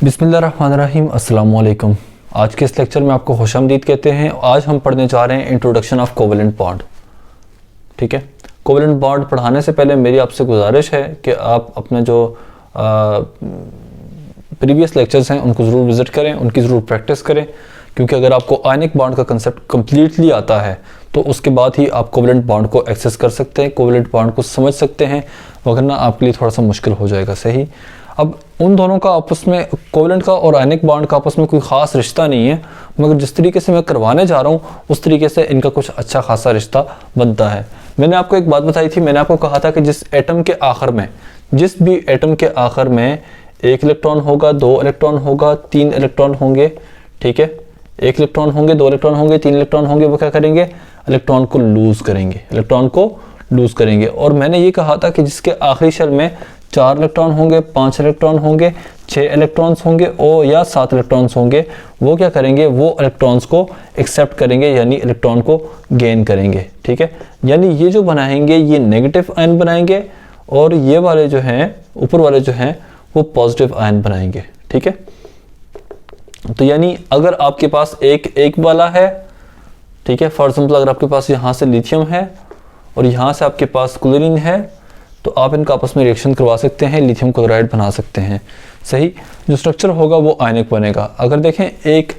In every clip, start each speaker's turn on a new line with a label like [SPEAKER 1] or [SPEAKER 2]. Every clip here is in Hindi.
[SPEAKER 1] बिस्मिल्लाहिर्रहमानिर्रहीम अस्सलाम वालेकुम। आज के इस लेक्चर में आपको खुशामदीद कहते हैं। आज हम पढ़ने जा रहे हैं इंट्रोडक्शन ऑफ कोवेलेंट बॉन्ड। ठीक है, कोवेलेंट बॉन्ड पढ़ाने से पहले मेरी आपसे गुजारिश है कि आप अपने जो प्रीवियस लेक्चर्स हैं उनको ज़रूर विज़िट करें, उनकी ज़रूर प्रैक्टिस करें, क्योंकि अगर आपको आयनिक बॉन्ड का कंसेप्ट कम्प्लीटली आता है तो उसके बाद ही आप कोवेलेंट बॉन्ड को एक्सेस कर सकते हैं, कोवेलेंट बॉन्ड को समझ सकते हैं, वरना आपके लिए थोड़ा सा मुश्किल हो जाएगा। सही, अब उन दोनों का आपस में, कोवेलेंट का और आयनिक बॉन्ड का आपस में कोई ख़ास रिश्ता नहीं है, मगर जिस तरीके से मैं करवाने जा रहा हूँ उस तरीके से इनका कुछ अच्छा खासा रिश्ता बनता है। मैंने आपको एक बात बताई थी, मैंने आपको कहा था कि जिस एटम के आखिर में, जिस भी एटम के आखिर में एक इलेक्ट्रॉन होगा, दो इलेक्ट्रॉन होगा, तीन इलेक्ट्रॉन होंगे, ठीक है, एक इलेक्ट्रॉन होंगे, दो इलेक्ट्रॉन होंगे, तीन इलेक्ट्रॉन होंगे, वो क्या करेंगे, इलेक्ट्रॉन को लूज करेंगे, इलेक्ट्रॉन को लूज करेंगे। और मैंने ये कहा था कि जिसके आखिरी शेल में 4 इलेक्ट्रॉन होंगे, 5 इलेक्ट्रॉन होंगे, 6 इलेक्ट्रॉन्स होंगे और या 7 इलेक्ट्रॉन्स होंगे, वो क्या करेंगे, वो इलेक्ट्रॉन्स को एक्सेप्ट करेंगे, यानी इलेक्ट्रॉन को गेन करेंगे। ठीक है, यानी ये जो बनाएंगे ये नेगेटिव आयन बनाएंगे और ये वाले जो हैं, ऊपर वाले जो हैं, वो पॉजिटिव आयन बनाएंगे। ठीक है, तो यानी अगर आपके पास एक वाला है, ठीक है, फॉर एग्जाम्पल अगर आपके पास यहाँ से लिथियम है और यहाँ से आपके पास क्लोरीन है, तो आप इनका आपस में रिएक्शन करवा सकते हैं, लिथियम क्लोराइड बना सकते हैं। सही, जो स्ट्रक्चर होगा वो आयनिक बनेगा। अगर देखें एक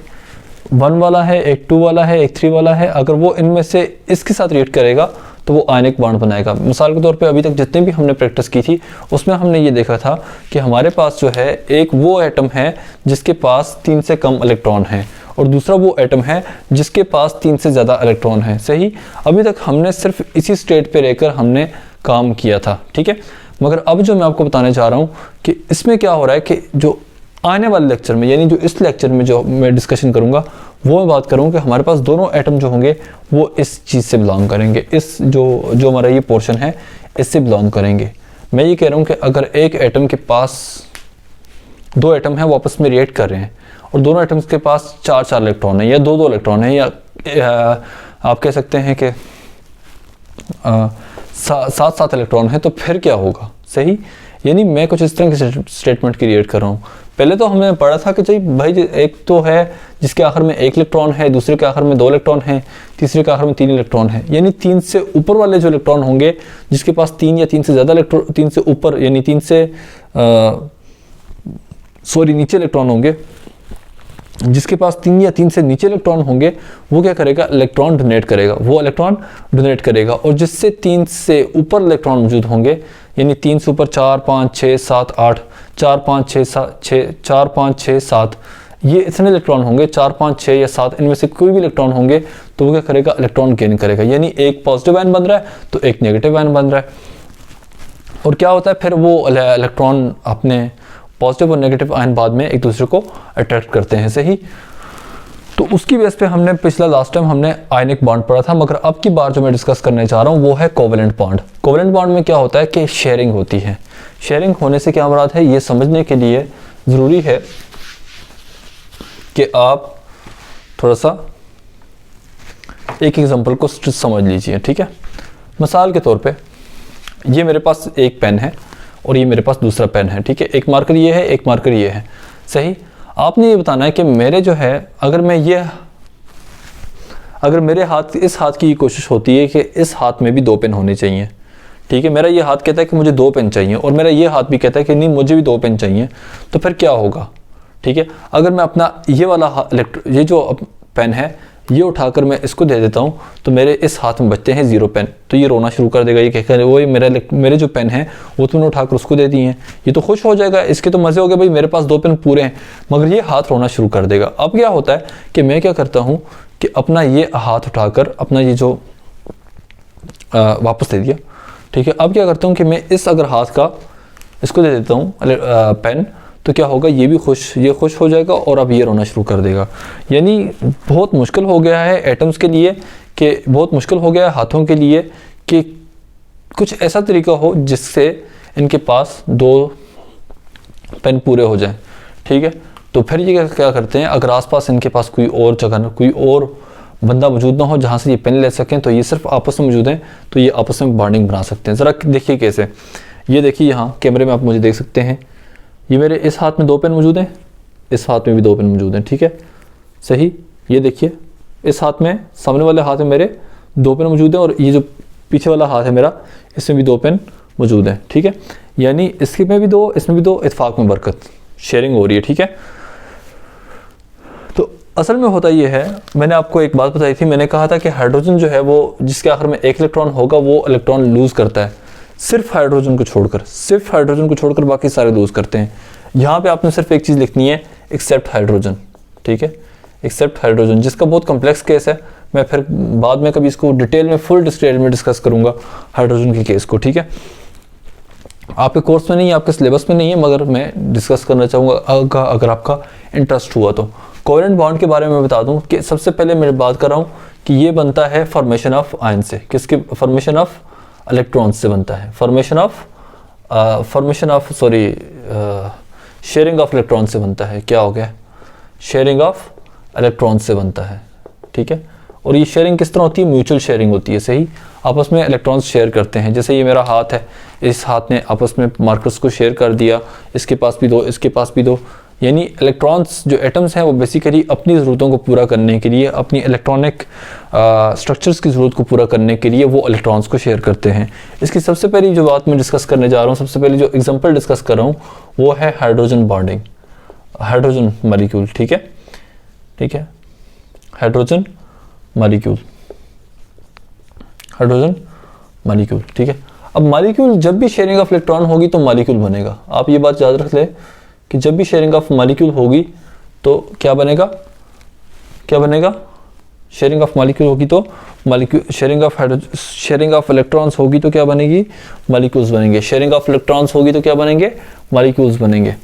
[SPEAKER 1] 1 वाला है, एक 2 वाला है, एक 3 वाला है, अगर वो इनमें से इसके साथ रिएक्ट करेगा तो वो आयनिक बॉन्ड बनाएगा। मिसाल के तौर पे अभी तक जितने भी हमने प्रैक्टिस की थी उसमें हमने ये देखा था कि हमारे पास जो है एक वो एटम है जिसके पास 3 से कम इलेक्ट्रॉन है और दूसरा वो एटम है जिसके पास 3 से ज़्यादा इलेक्ट्रॉन है। सही, अभी तक हमने सिर्फ इसी स्टेट पे रहकर हमने काम किया था। ठीक है, मगर अब जो मैं आपको बताने जा रहा हूँ कि इसमें क्या हो रहा है कि जो आने वाले लेक्चर में, यानी जो इस लेक्चर में जो मैं डिस्कशन करूँगा वो मैं बात करूँ कि हमारे पास दोनों एटम जो होंगे वो इस चीज़ से बिलोंग करेंगे, इस जो हमारा ये पोर्शन है इससे बिलोंग करेंगे। मैं ये कह रहा हूँ कि अगर एक एटम के पास 2 एटम हैं वो आपस में रिएक्ट कर रहे हैं और दोनों एटम्स के पास 4 इलेक्ट्रॉन है या 2 इलेक्ट्रॉन है, या आप कह सकते हैं कि 7 इलेक्ट्रॉन है, तो फिर क्या होगा। सही, यानी मैं कुछ इस तरह के स्टेटमेंट क्रिएट कर रहा हूँ। पहले तो हमने पढ़ा था कि भाई एक तो है जिसके आखिर में 1 इलेक्ट्रॉन है, दूसरे के आखिर में 2 इलेक्ट्रॉन है, तीसरे के आखिर में 3 इलेक्ट्रॉन है, यानी 3 से ऊपर वाले जो इलेक्ट्रॉन होंगे जिसके पास 3 या 3 से ज़्यादा इलेक्ट्रॉन, 3 से ऊपर यानी नीचे इलेक्ट्रॉन होंगे, जिसके पास 3 या 3 से नीचे इलेक्ट्रॉन होंगे वो क्या करेगा, इलेक्ट्रॉन डोनेट करेगा, वो इलेक्ट्रॉन डोनेट करेगा। और जिससे 3 से ऊपर इलेक्ट्रॉन मौजूद होंगे, यानी 3 से ऊपर 4 5 6 7 8, 4 5 6 4 5 6 7, ये इतने इलेक्ट्रॉन होंगे, 4 5 6 या 7, इनमें से कोई भी इलेक्ट्रॉन होंगे तो वो क्या करेगा, इलेक्ट्रॉन गेन करेगा, यानी एक पॉजिटिव आयन बन रहा है तो एक नेगेटिव आयन बन रहा है। और क्या होता है फिर, वो इलेक्ट्रॉन अपने पॉजिटिव और नेगेटिव आयन बाद में एक दूसरे को अट्रैक्ट करते हैं। सही, तो उसकी बेस पे हमने लास्ट टाइम हमने आयनिक बॉन्ड पढ़ा था, मगर अब की बार जो मैं डिस्कस करने जा रहा हूँ वो है कोवेलेंट बॉन्ड। कोवेलेंट बॉन्ड में क्या होता है कि शेयरिंग होती है। शेयरिंग होने से क्या मुराद है, ये समझने के लिए ज़रूरी है कि आप थोड़ा सा एक एग्जांपल को समझ लीजिए। ठीक है, मिसाल के तौर पे ये मेरे पास एक पेन है और ये मेरे पास दूसरा पेन है। ठीक है, एक मार्कर ये है, एक मार्कर ये है। सही, आपने ये बताना है कि मेरे जो है, अगर मेरे हाथ, इस हाथ की कोशिश होती है कि इस हाथ में भी 2 पेन होने चाहिए। ठीक है, मेरा ये हाथ कहता है कि मुझे 2 पेन चाहिए और मेरा ये हाथ भी कहता है कि नहीं मुझे भी 2 पेन चाहिए, तो फिर क्या होगा। ठीक है, अगर मैं अपना ये वाला ये जो पेन है ये उठाकर मैं इसको दे देता हूँ तो मेरे इस हाथ में बचते हैं 0 पेन, तो ये रोना शुरू कर देगा, ये कहकर वो मेरे जो पेन है वो तुमने उठाकर उसको दे दिए हैं। ये तो खुश हो जाएगा, इसके तो मज़े हो गए, भाई मेरे पास 2 पेन पूरे हैं, मगर ये हाथ रोना शुरू कर देगा। अब क्या होता है कि मैं क्या करता हूँ कि अपना ये हाथ उठाकर अपना ये जो वापस दे दिया। ठीक है, अब क्या करता हूँ कि मैं इस अगर हाथ का इसको दे देता हूँ पेन, तो क्या होगा, ये भी ये खुश हो जाएगा और अब ये रोना शुरू कर देगा। यानी बहुत मुश्किल हो गया है एटम्स के लिए, कि बहुत मुश्किल हो गया है हाथों के लिए कि कुछ ऐसा तरीका हो जिससे इनके पास 2 पेन पूरे हो जाएं। ठीक है, तो फिर ये क्या करते हैं, अगर आसपास इनके पास कोई और जगह, कोई और बंदा मौजूद ना हो जहाँ से ये पेन ले सकें, तो ये सिर्फ आपस में मौजूद हैं, तो ये आपस में बॉन्डिंग बना सकते हैं। ज़रा देखिए कैसे, ये देखिए यहाँ कैमरे में आप मुझे देख सकते हैं, ये मेरे इस हाथ में 2 पेन मौजूद हैं, इस हाथ में भी 2 पेन मौजूद हैं, ठीक है, सही। ये देखिए इस हाथ में, सामने वाले हाथ में मेरे 2 पेन मौजूद हैं, और ये जो पीछे वाला हाथ है मेरा, इसमें भी 2 पेन मौजूद हैं, ठीक है। यानी इसके में भी 2, इसमें भी 2, इत्फाक में बरकत, शेयरिंग हो रही है, ठीक है। तो असल में होता ये है, मैंने आपको एक बात बताई थी, मैंने कहा था कि हाइड्रोजन जो है वो जिसके आखिर में 1 इलेक्ट्रॉन होगा वो इलेक्ट्रॉन लूज करता है, सिर्फ हाइड्रोजन को छोड़कर, सिर्फ हाइड्रोजन को छोड़कर बाकी सारे लूज करते हैं। यहाँ पे आपने सिर्फ एक चीज़ लिखनी है, एक्सेप्ट हाइड्रोजन, ठीक है, एक्सेप्ट हाइड्रोजन, जिसका बहुत कॉम्प्लेक्स केस है। मैं फिर बाद में कभी इसको डिटेल में, फुल डिटेल में डिस्कस करूंगा हाइड्रोजन के केस को, ठीक है। आपके कोर्स में नहीं है, आपके सिलेबस में नहीं है, मगर मैं डिस्कस करना चाहूँगा अगर आपका इंटरेस्ट हुआ तो। कोवेलेंट बॉन्ड के बारे में बता दूं कि सबसे पहले मैं बात कर रहा हूँ कि ये बनता है फॉर्मेशन ऑफ आयन से, किसके, फॉर्मेशन ऑफ इलेक्ट्रॉन्स से बनता है, शेयरिंग ऑफ इलेक्ट्रॉन से बनता है। क्या हो गया, शेयरिंग ऑफ इलेक्ट्रॉन से बनता है, ठीक है। और ये शेयरिंग किस तरह होती है, म्यूचुअल शेयरिंग होती है, सही। आपस में इलेक्ट्रॉन्स शेयर करते हैं, जैसे ये मेरा हाथ है, इस हाथ ने आपस में मार्कर्स को शेयर कर दिया, इसके पास भी 2, इसके पास भी 2, यानी इलेक्ट्रॉन्स जो एटम्स हैं वो बेसिकली अपनी ज़रूरतों को पूरा करने के लिए, अपनी इलेक्ट्रॉनिक स्ट्रक्चर्स की ज़रूरत को पूरा करने के लिए वो इलेक्ट्रॉन्स को शेयर करते हैं। इसकी सबसे पहली जो बात मैं डिस्कस करने जा रहा हूँ, सबसे पहले जो एग्जांपल डिस्कस कर रहा हूँ वो है हाइड्रोजन बॉन्डिंग, हाइड्रोजन मॉलिक्यूल, ठीक है, ठीक है, हाइड्रोजन मॉलिक्यूल, हाइड्रोजन मॉलिक्यूल, ठीक है। अब मॉलिक्यूल जब भी शेयरिंग ऑफ इलेक्ट्रॉन होगी तो मॉलिक्यूल बनेगा। आप ये बात याद रख ले कि जब भी शेयरिंग ऑफ मॉलिक्यूल होगी तो क्या बनेगा, क्या बनेगा, शेयरिंग ऑफ मॉलिक्यूल होगी तो मॉलिक्यूल, शेयरिंग ऑफ इलेक्ट्रॉन्स होगी तो क्या बनेगी, मॉलिक्यूल्स बनेंगे। शेयरिंग ऑफ इलेक्ट्रॉन्स होगी तो क्या बनेंगे, मॉलिक्यूल्स बनेंगे।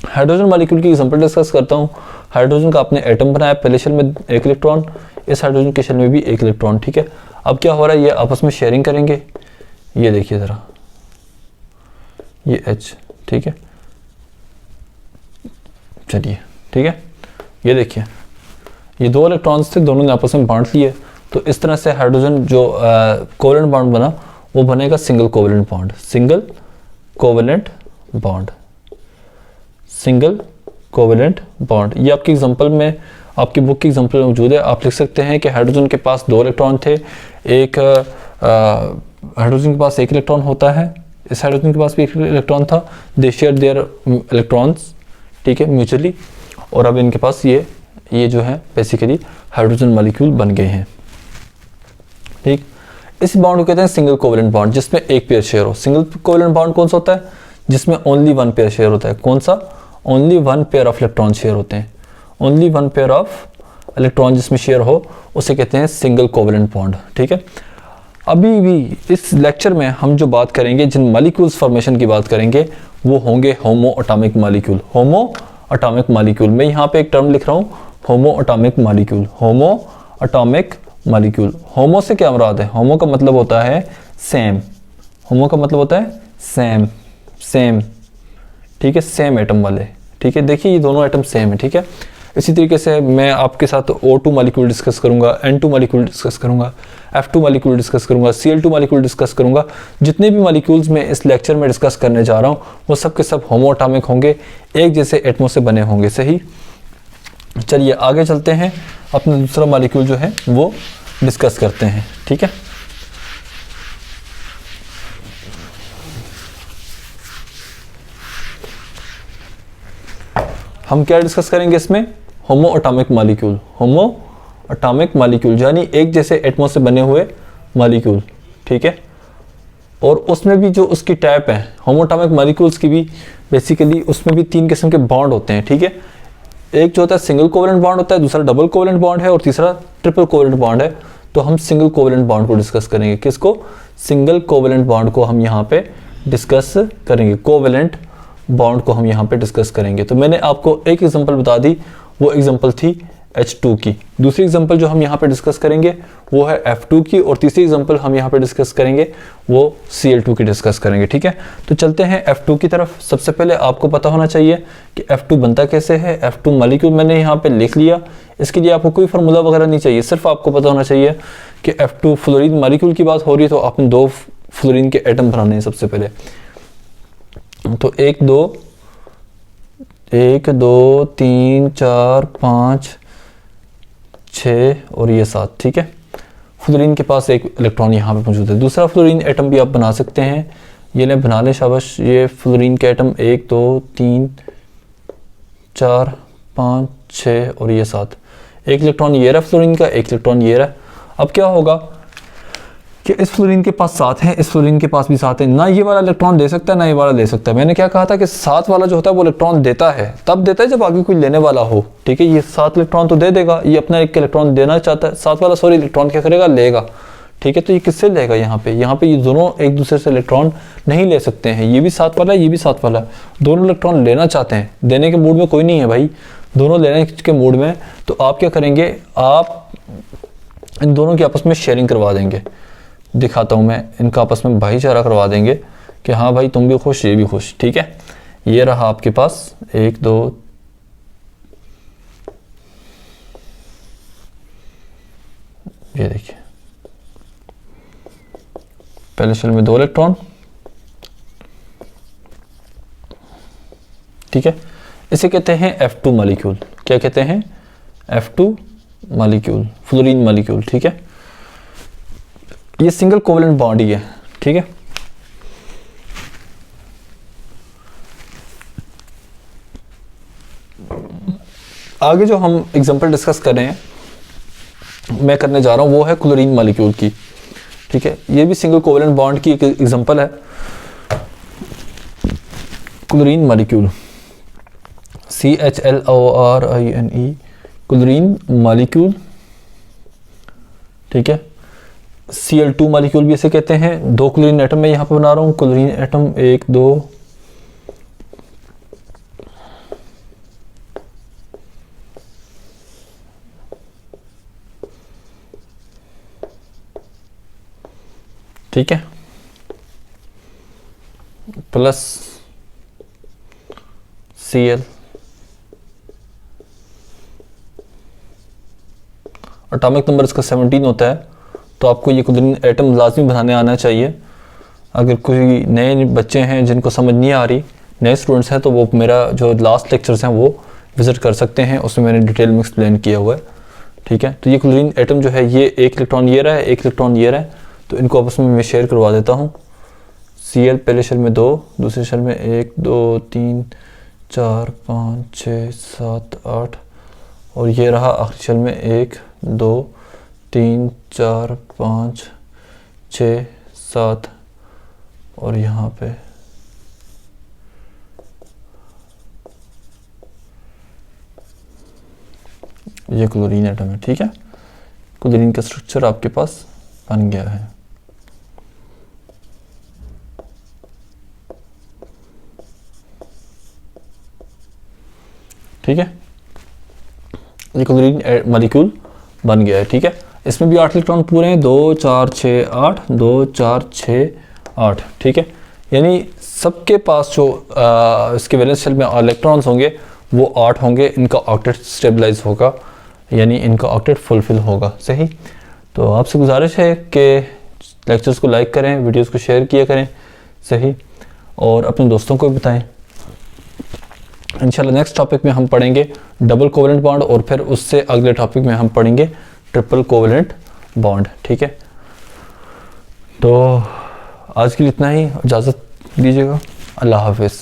[SPEAKER 1] हाइड्रोजन मॉलिक्यूल की एग्जांपल डिस्कस करता हूँ। हाइड्रोजन का आपने एटम बनाया, पहले शेल में 1 इलेक्ट्रॉन, इस हाइड्रोजन के शेल में भी 1 इलेक्ट्रॉन, ठीक है। अब क्या हो रहा है, ये आपस में शेयरिंग करेंगे। ये देखिए ज़रा, ये H, ठीक है, चलिए, ठीक है, ये देखिए ये 2 इलेक्ट्रॉन्स थे, दोनों ने आपस में बांट लिए, तो इस तरह से हाइड्रोजन जो कोवेलेंट बॉन्ड बना वो बनेगा single covalent bond, single covalent bond, single covalent bond. ये आपकी एग्जांपल में, आपकी बुक की एग्जांपल में मौजूद है। आप लिख सकते हैं कि हाइड्रोजन के पास 2 इलेक्ट्रॉन थे, एक हाइड्रोजन के पास 1 इलेक्ट्रॉन होता है, इस हाइड्रोजन के पास भी 1 इलेक्ट्रॉन था, दे शेयर देयर इलेक्ट्रॉन्स, ठीक है, म्यूचुअली, और अब इनके पास ये जो है बेसिकली हाइड्रोजन मॉलिक्यूल बन गए हैं, ठीक। इस बॉन्ड को कहते हैं सिंगल कोवेलेंट बॉन्ड, जिसमें 1 पेयर शेयर हो। सिंगल कोवेलेंट बॉन्ड कौन सा होता है, जिसमें ओनली 1 पेयर शेयर होता है। कौन सा, only 1 pair of electron share होते हैं, ओनली 1 पेयर ऑफ इलेक्ट्रॉन जिसमें शेयर हो उसे कहते हैं सिंगल कोवेलेंट बॉन्ड, ठीक है। अभी भी इस लेक्चर में हम जो बात करेंगे, जिन मॉलिक्यूल्स फॉर्मेशन की बात करेंगे, वो होंगे homo atomic molecule, homo atomic molecule. मैं यहाँ पे एक टर्म लिख रहा हूँ, homo atomic molecule, homo atomic molecule. Homo से क्या मुराद है, होमो का मतलब होता है सेम, होमो का मतलब होता है सेम, सेम, ठीक है, सेम एटम वाले, ठीक है। देखिए ये दोनों एटम सेम है, ठीक है। इसी तरीके से मैं आपके साथ O2 मॉलिक्यूल डिस्कस करूंगा, N2 मॉलिक्यूल डिस्कस करूंगा, F2 मॉलिक्यूल डिस्कस करूंगा, Cl2 मॉलिक्यूल डिस्कस करूंगा। जितने भी मॉलिक्यूल्स मैं इस लेक्चर में डिस्कस करने जा रहा हूं वो सब के सब होमो एटॉमिक होंगे, एक जैसे एटमों से बने होंगे, सही। चलिए आगे चलते हैं, अपना दूसरा मॉलिक्यूल जो है वो डिस्कस करते हैं, ठीक है। हम क्या डिस्कस करेंगे इसमें, होमो atomic molecule, homo atomic molecule यानी एक जैसे एटमों से बने हुए मॉलिक्यूल, ठीक है। और उसमें भी जो उसकी टाइप है होमो एटॉमिक मॉलिक्यूल्स की भी बेसिकली उसमें भी 3 किस्म के बॉन्ड होते हैं, ठीक है। एक जो होता है सिंगल कोवेलेंट बॉन्ड होता है, दूसरा डबल कोवेलेंट बॉन्ड है और तीसरा ट्रिपल कोवेलेंट बॉन्ड है। तो हम सिंगल कोवेलेंट बॉन्ड को डिस्कस करेंगे। किसको, सिंगल कोवेलेंट बॉन्ड को हम यहाँ पे डिस्कस करेंगे, कोवेलेंट बॉन्ड को हम यहाँ पे डिस्कस करेंगे। तो मैंने आपको एक एग्जांपल बता दी, वो एग्जांपल थी H2 की। दूसरी एग्जांपल जो हम यहाँ पे डिस्कस करेंगे वो है F2 की, और तीसरी एग्जांपल हम यहाँ पे डिस्कस करेंगे वो Cl2 की डिस्कस करेंगे, ठीक है। तो चलते हैं F2 की तरफ। सबसे पहले आपको पता होना चाहिए कि F2 बनता कैसे है। F2 मॉलिक्यूल मैंने यहाँ पे लिख लिया, इसके लिए आपको कोई फार्मूला वगैरह नहीं चाहिए, सिर्फ आपको पता होना चाहिए कि F2 फ्लोरीन मॉलिक्यूल की बात हो रही है तो आपने 2 फ्लोरीन के एटम बनाने हैं सबसे पहले। तो 1 2 1 2 3 4 5 6 और ये 7, ठीक है। फ्लोरीन के पास एक इलेक्ट्रॉन यहाँ पे मौजूद है। दूसरा फ्लोरीन एटम भी आप बना सकते हैं, ये लें बना लें, शाबाश। ये फ्लोरीन के एटम 1 2 3 4 5 6 और ये 7, एक इलेक्ट्रॉन ये रहा फ्लोरीन का, एक इलेक्ट्रॉन ये रहा। अब क्या होगा कि इस फ्लोरीन के पास 7 है, इस फ्लोरीन के पास भी 7 है, ना ये वाला इलेक्ट्रॉन दे सकता है ना ये वाला दे सकता है। मैंने क्या कहा था कि 7 वाला जो होता है वो इलेक्ट्रॉन देता है, तब देता है जब आगे कोई लेने वाला हो, ठीक है। ये 7 इलेक्ट्रॉन तो दे देगा, ये अपना एक इलेक्ट्रॉन देना चाहता है, 7 वाला सॉरी इलेक्ट्रॉन क्या करेगा, लेगा, ठीक है। तो ये किससे लेगा, यहाँ पे ये दोनों एक दूसरे से इलेक्ट्रॉन नहीं ले सकते हैं, ये भी 7 वाला है, ये भी 7 वाला है, दोनों इलेक्ट्रॉन लेना चाहते हैं, देने के मूड में कोई नहीं है भाई, दोनों लेने के मूड में। तो आप क्या करेंगे, आप इन दोनों की आपस में शेयरिंग करवा देंगे। दिखाता हूं मैं, इनका आपस में भाईचारा करवा देंगे कि हाँ भाई तुम भी खुश ये भी खुश, ठीक है। ये रहा आपके पास 1 2 ये देखिए, पहले शेल में 2 इलेक्ट्रॉन, ठीक है। इसे कहते हैं F2 मॉलिक्यूल। क्या कहते हैं, F2 मॉलिक्यूल, फ्लोरीन मॉलिक्यूल, ठीक है। ये सिंगल कोवेलेंट बॉन्ड ही है, ठीक है। आगे जो हम एग्जांपल डिस्कस कर रहे हैं, मैं करने जा रहा हूं वो है क्लोरीन मॉलिक्यूल की, ठीक है। ये भी सिंगल कोवेलेंट बॉन्ड की एक एग्जांपल है, chlorine molecule, CHLORINE, chlorine molecule, ठीक है। Cl2 मॉलिक्यूल भी इसे कहते हैं। 2 क्लोरीन एटम मैं यहाँ पे बना रहा हूँ, क्लोरीन एटम 1 2 ठीक है, प्लस Cl, एटॉमिक नंबर इसका 17 होता है। तो आपको ये क्लोरीन एटम लाजमी बनाने आना चाहिए। अगर कोई नए बच्चे हैं जिनको समझ नहीं आ रही, नए स्टूडेंट्स हैं, तो वो मेरा जो लास्ट लेक्चर्स हैं वो विज़िट कर सकते हैं, उसमें मैंने डिटेल में एक्सप्लेन किया हुआ है, ठीक है। तो ये क्लोरीन एटम जो है, ये एक इलेक्ट्रॉन ये रहा है, एक इलेक्ट्रॉन ये रहा है, तो इनको आपस में मैं शेयर करवा देता हूँ। Cl पहले शेल में 2, दूसरे शेल में 1 2 3 4 5 6 7 8 और ये रहा आखिरी शेल में 1 2 3 4 5 6 7 और यहाँ पे ये क्लोरीन एटम है, ठीक है। क्लोरीन का स्ट्रक्चर आपके पास बन गया है। ठीक है, ये क्लोरीन मॉलिक्यूल बन गया है, ठीक है। इसमें भी 8 इलेक्ट्रॉन पूरे हैं, 2 4 6 8 2 4 6 8, ठीक है। यानी सबके पास जो इसके वैलेंस शेल में इलेक्ट्रॉन्स होंगे वो 8 होंगे, इनका ऑक्टेट स्टेबलाइज होगा, यानी इनका ऑक्टेट फुलफिल होगा, सही। तो आपसे गुजारिश है कि लेक्चर्स को लाइक करें, वीडियोस को शेयर किया करें, सही, और अपने दोस्तों को भी बताएं। इंशाल्लाह नेक्स्ट टॉपिक में हम पढ़ेंगे डबल कोवेलेंट बॉन्ड और फिर उससे अगले टॉपिक में हम पढ़ेंगे ट्रिपल कोवेलेंट बॉन्ड, ठीक है। तो आज के लिए इतना ही, इजाज़त दीजिएगा, अल्लाह हाफिज़।